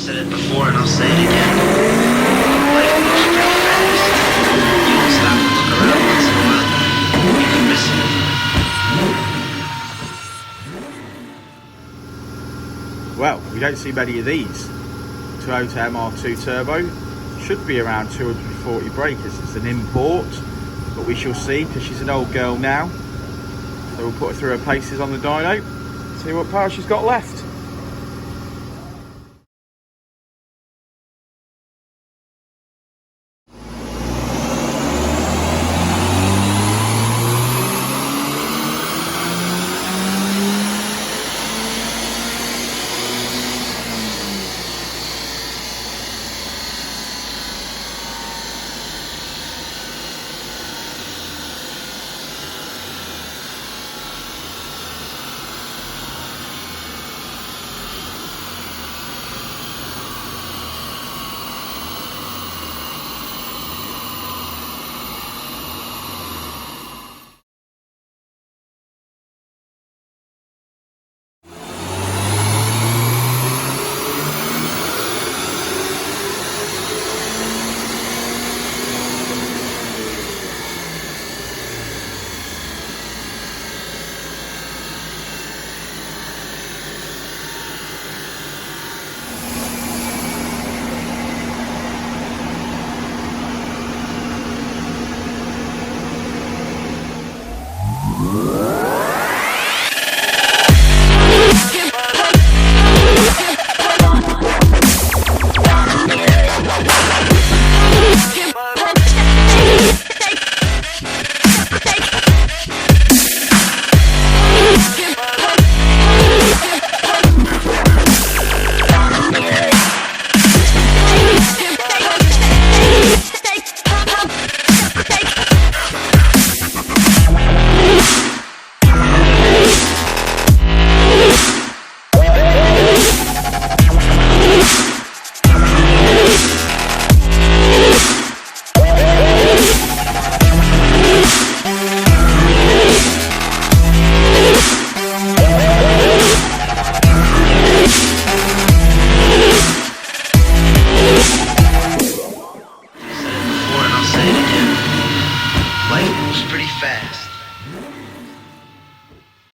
said it before and I'll say it again. Life moves pretty fast. You won't stop and look around once in a while. You could miss it. Well, we don't see many of these. Toyota MR2 Turbo should be around 240 breakers. It's an import, but we shall see, because she's an old girl now. So we'll put her through her paces on the dyno, see what power she's got left.